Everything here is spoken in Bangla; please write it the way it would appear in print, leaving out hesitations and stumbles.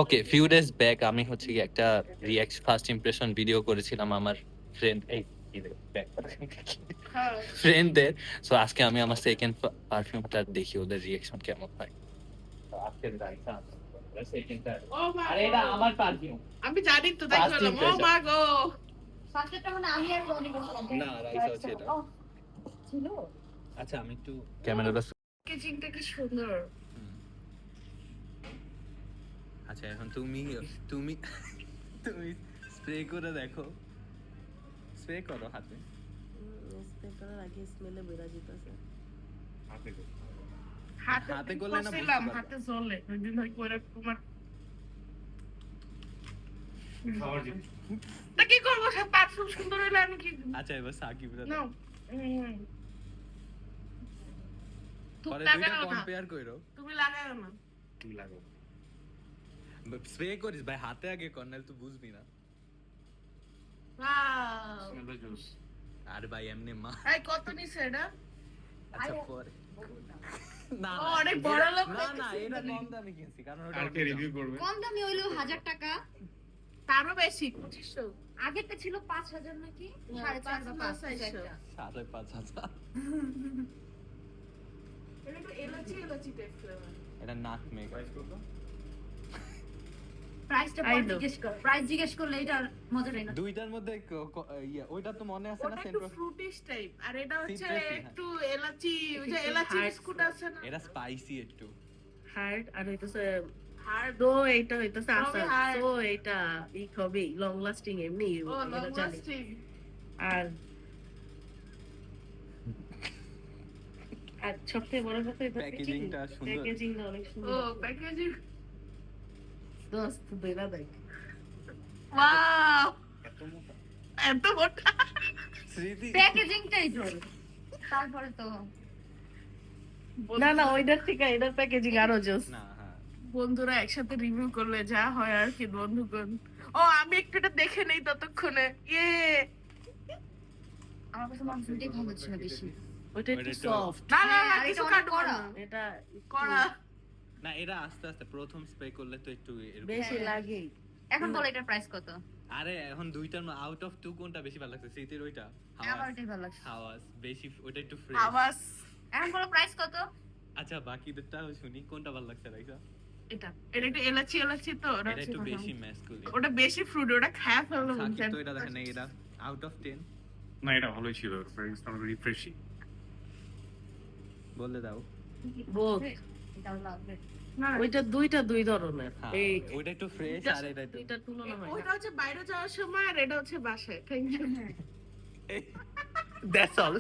ওকে, ফিউ ডেজ ব্যাক আমি হচ্ছে কি একটা রিঅ্যাক্ট ফার্স্ট ইমপ্রেশন ভিডিও করেছিলাম আমার ফ্রেন্ড ফ্রেন্ডদের। সো আজকে আমি আমার সেকেন্ড পারফিউমটা দেখি ওদের রিঅ্যাকশন কেমন হয়। তো আজকের রাইসা সেকেন্ডটা, আরে এটা আমার পারফিউম আমি জানি তো, তাই ফার্স্ট বললাম ও ইমপ্রেশন। মা গো। ফার্স্টটা মানে আমি আর রনি বলছিলাম না, রাইসা হচ্ছে এটা। ছিল। আচ্ছা আমি একটু ক্যামেরাটা। প্যাকেজিংটা কি সুন্দর। আচ্ছা এখন তুমি তুমি তুমি স্প্রে করে দেখো, স্প্রে করো হাতে। স্প্রে করার আগে স্মেলে বেরা যেতেছে। হাতে করলে না বুঝতে করছিলাম, পারবা। হাতে চলে ওই দিন ওই করে তোমার তা কি করবো, সব পারফিউম সুন্দর হলে আমি কি আচ্ছা এবার সাকিবরা নাও। পরে তুমি দুইটা লাগাও না, কম্পেয়ার কইরো। তুমি লাগাও না। তুই লাগো, স্প্রে করিস ভাই হাতে আগে কর্নেল, তুই বুঝবি না। ওয়াও, আর ভাই এমনি মা। এই কত নিছে এটা? আচ্ছা পরে না ও, অনেক বড় লোক না না, দেখতেছি এটা তুমি। কম দামে কিনছি কারণ ওটা কালকে রিভিউ করবে। কম দামি হইলো 1000 টাকা। তারও বেশি 2500। আগেরটা ছিল 5000 নাকি? হ্যাঁ, 4.5 বা 5 5,500 একটা। 5,500। এটা তো এলাচি এলাচি টাইপ ফ্লেভার। এটা নাটমেগ। প্রাইসটা I পরে know. জিজ্ঞেস কর। প্রাইস জিজ্ঞেস করলে এটা মজাটাই না। দুইটার মধ্যে ইয়া ওইটা তো মনে আছে না ওটা একটু সেন্ট্রো। ফ্রুটিশ টাইপ, আর এটা হচ্ছে Citrusy, হ্যাঁ। একটু এলাচি, ওই যে এলাচি বিস্কুট আছে না, এটা স্পাইসি একটু। হার্ড আর হইতেছে হার্ড। দো, এইটা হইতেছে তবে আচার। hard। তো এটা ই হবে লং লাস্টিং এমনি ও লং এটা জানি। লাস্টিং। আর আর সবথেকে বড় কথা এটা প্যাকেজিংটা সুন্দর। প্যাকেজিংটা অনেক ও সুন্দর। প্যাকেজিং, দোস্ত দেনা দেখ। ওয়াও, এত মোটা এত মোটা। স্মৃতি। প্যাকেজিংটাই জোর। তারপরে তো না না, ওইটার থেকে এটার প্যাকেজিং আরো জোস। না হ্যাঁ বন্ধুরা একসাথে রিভিউ করলে যা হয় আর কি বন্ধুগণ। ও আমি একটু এটা দেখে নেই ততক্ষণে। ইয়ে, আমার কাছে মাংসটাই ভালো ছিল বেশি। ওইটা একটু ওইটা একটু- সফট। না না না, আর কিছু এটা অনেক কাটবো কড়া। না। এটা একটু কড়া। না এটা আস্তে আস্তে প্রথম স্প্রে করলে তো একটু এরকম বেশি হয়। লাগে। এখন বল এটার প্রাইস কত? আরে এখন দুইটার আউট অফ টু কোনটা বেশি ভালো লাগছে? স্মৃতির ওইটা আমার হাওয়াস। এটাই ভালো লাগছে। হাওয়াস বেশি, ওইটা একটু ফ্রেশ। আওয়াজ। এখন বলো প্রাইস কত? আচ্ছা বাকিদেরটাও শুনি, কোনটা ভালো লাগছে রাইসা? এটা এটা একটু এলাচি এলাচি তো, ওটা এটা হচ্ছে একটু ভালো। বেশি ম্যাসকুলিন। ওটা বেশি ফ্রুট, ওটা খায় ফেললো সাকিব বুঝছেন। তো এটা দেখেন নাই, এটা আউট অফ 10 না এটা ভালোই ছিল, রিফ্রেশিং। বলে দাও। বোথ। এটাও লাগবে। না, ওইটা দুইটা দুই ধরনের। হ্যাঁ এই ওইটা একটু ফ্রেশ আর এটা একটু দুইটার তুলনা হয় ওইটা না। হচ্ছে বাইরে যাওয়ার সময়, আর এটা হচ্ছে বাসায়। Thank you. That's all.